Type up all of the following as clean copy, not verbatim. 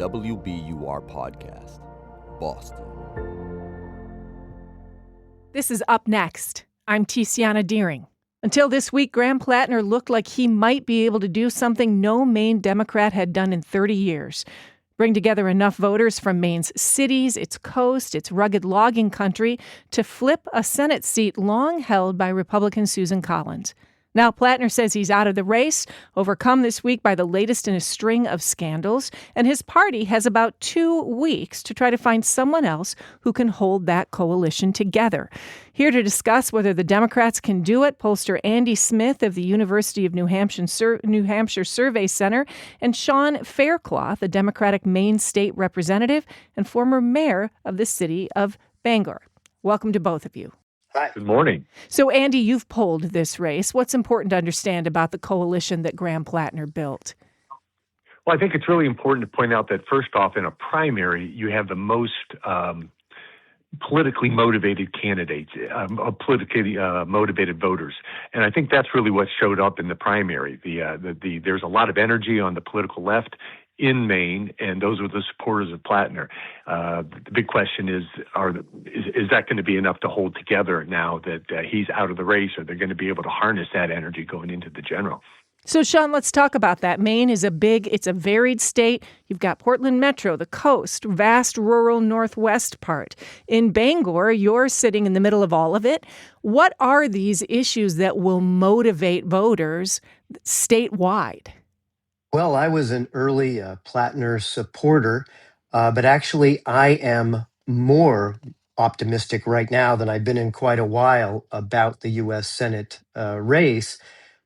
WBUR podcast, Boston. This is Up Next. I'm Tiziana Deering. Until this week, Graham Platner looked like he might be able to do something no Maine Democrat had done in 30 years. Bring together enough voters from Maine's cities, its coast, its rugged logging country to flip a Senate seat long held by Republican Susan Collins. Now Platner says he's out of the race, overcome this week by the latest in a string of scandals, and his party has about 2 weeks to try to find someone else who can hold that coalition together. Here to discuss whether the Democrats can do it, Pollster Andy Smith of the University of New Hampshire Survey Center, and Sean Faircloth, a Democratic Maine state representative and former mayor of the city of Bangor. Welcome to both of you. Hi. Good morning. So, Andy, you've polled this race. What's important to understand about the coalition that Graham Platner built? Well, I think it's really important to point out that, first off, in a primary, you have the most politically motivated candidates, politically motivated voters. And I think that's really what showed up in the primary. There's a lot of energy on the political left in Maine, and those were the supporters of Platner. The big question is that going to be enough to hold together now that he's out of the race? Are they going to be able to harness that energy going into the general? So, Sean, let's talk about that. Maine is it's a varied state. You've got Portland Metro, the coast, vast rural northwest part. In Bangor, you're sitting in the middle of all of it. What are these issues that will motivate voters statewide? Well, I was an early Platner supporter, but actually I am more optimistic right now than I've been in quite a while about the U.S. Senate race.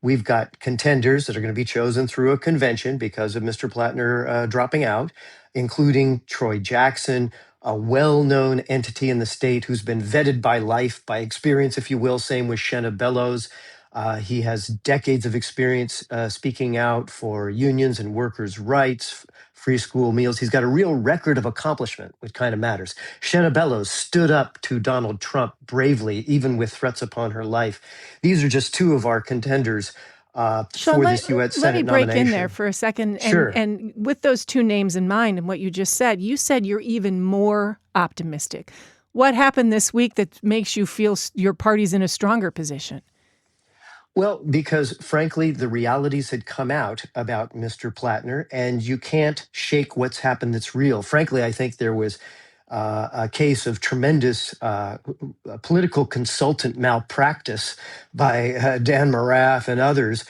We've got contenders that are going to be chosen through a convention because of Mr. Platner dropping out, including Troy Jackson, a well-known entity in the state who's been vetted by life, by experience, if you will. Same with Shenna Bellows. He has decades of experience speaking out for unions and workers' rights, free school meals. He's got a real record of accomplishment, which kind of matters. Shenna Bellows stood up to Donald Trump bravely, even with threats upon her life. These are just two of our contenders Sean, for this U.S. Senate nomination. Let me break in there for a second. Sure. And with those two names in mind and what you said you're even more optimistic. What happened this week that makes you feel your party's in a stronger position? Well, because frankly, the realities had come out about Mr. Platner, and you can't shake what's happened that's real. Frankly, I think there was a case of tremendous political consultant malpractice by Dan Morath and others,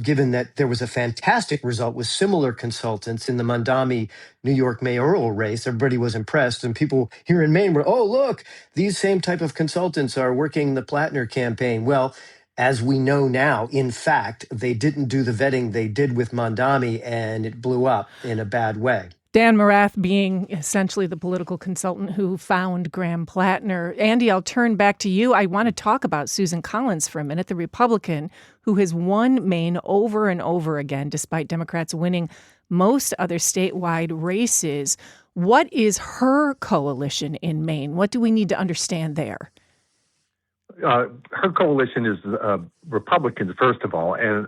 given that there was a fantastic result with similar consultants in the Mondami, New York mayoral race. Everybody was impressed, and people here in Maine were, oh, look, these same type of consultants are working the Platner campaign. Well, as we know now, in fact, they didn't do the vetting they did with Mondami, and it blew up in a bad way. Dan Morath being essentially the political consultant who found Graham Platner. Andy, I'll turn back to you. I want to talk about Susan Collins for a minute, the Republican who has won Maine over and over again, despite Democrats winning most other statewide races. What is her coalition in Maine? What do we need to understand there? Her coalition is Republicans, first of all, and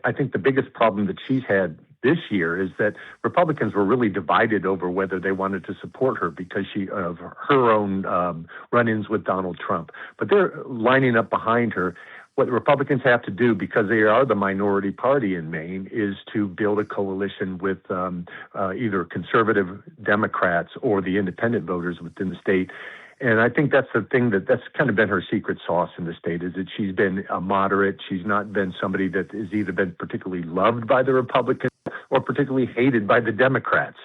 I think the biggest problem that she's had this year is that Republicans were really divided over whether they wanted to support her because of her own run-ins with Donald Trump. But they're lining up behind her. What the Republicans have to do, because they are the minority party in Maine, is to build a coalition with either conservative Democrats or the independent voters within the state. And I think that's the thing that's kind of been her secret sauce in the state, is that she's been a moderate. She's not been somebody that has either been particularly loved by the Republicans or particularly hated by the Democrats.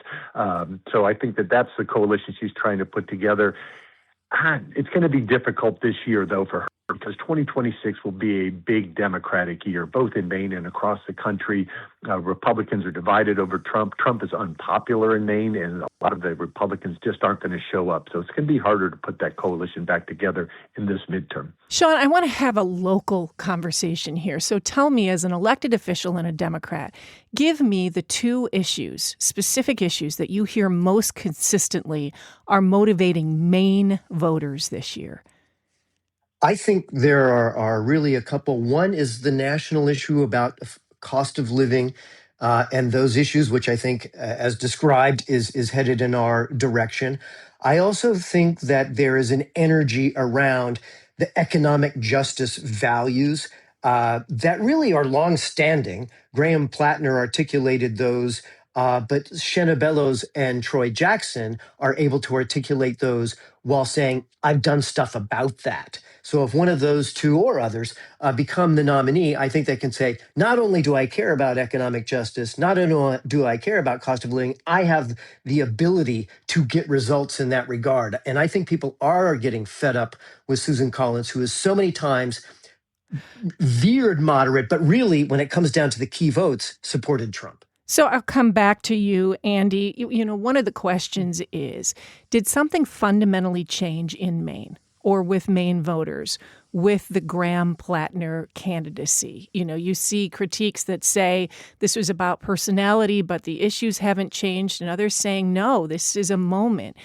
So I think that's the coalition she's trying to put together. It's going to be difficult this year, though, for her, because 2026 will be a big Democratic year, both in Maine and across the country. Republicans are divided over Trump. Trump is unpopular in Maine, and a lot of the Republicans just aren't going to show up. So it's going to be harder to put that coalition back together in this midterm. Sean, I want to have a local conversation here. So tell me, as an elected official and a Democrat, give me the 2 issues, specific issues that you hear most consistently are motivating Maine voters this year. I think there are really a couple. One is the national issue about cost of living, and those issues, which I think, as described, is headed in our direction. I also think that there is an energy around the economic justice values that really are longstanding. Graham Platner articulated those, but Shenna Bellows and Troy Jackson are able to articulate those while saying, I've done stuff about that. So if one of those two or others become the nominee, I think they can say, not only do I care about economic justice, not only do I care about cost of living, I have the ability to get results in that regard. And I think people are getting fed up with Susan Collins, who has so many times veered moderate, but really, when it comes down to the key votes, supported Trump. So I'll come back to you, Andy. One of the questions is, did something fundamentally change in Maine or with Maine voters with the Graham Platner candidacy? You see critiques that say this was about personality, but the issues haven't changed, and others saying, no, this is a moment.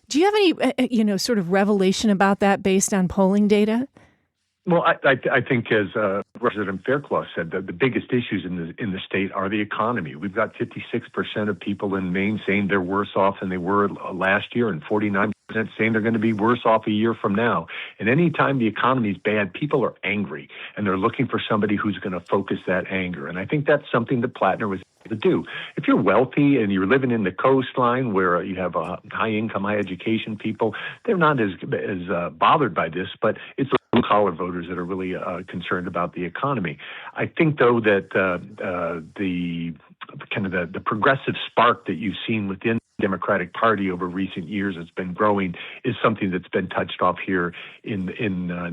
Do you have any, sort of revelation about that based on polling data? Well, I think, as Representative Faircloth said, the biggest issues in the state are the economy. We've got 56% of people in Maine saying they're worse off than they were last year, and 49% saying they're going to be worse off a year from now. And any time the economy is bad, people are angry, and they're looking for somebody who's going to focus that anger. And I think that's something that Platner was able to do. If you're wealthy and you're living in the coastline where you have high income, high education people, they're not as bothered by this, but it's blue-collar voters that are really concerned about the economy. I think, though, that the progressive spark that you've seen within the Democratic Party over recent years that's been growing is something that's been touched off here in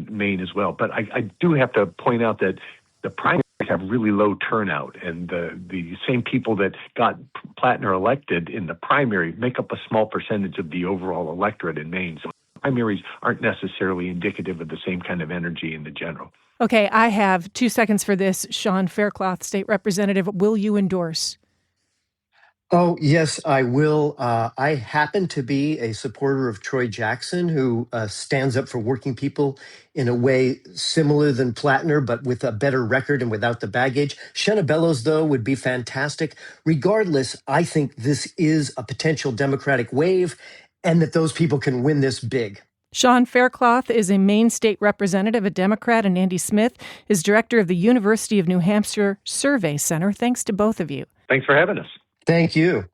Maine as well. But I do have to point out that the primaries have really low turnout, and the same people that got Platner elected in the primary make up a small percentage of the overall electorate in Maine. So primaries aren't necessarily indicative of the same kind of energy in the general. Okay, I have 2 seconds for this. Sean Faircloth, state representative, will you endorse? Oh, yes, I will. I happen to be a supporter of Troy Jackson, who stands up for working people in a way similar than Platner, but with a better record and without the baggage. Shenna Bellows, though, would be fantastic. Regardless, I think this is a potential Democratic wave and that those people can win this big. Sean Faircloth is a Maine state representative, a Democrat, and Andy Smith is director of the University of New Hampshire Survey Center. Thanks to both of you. Thanks for having us. Thank you.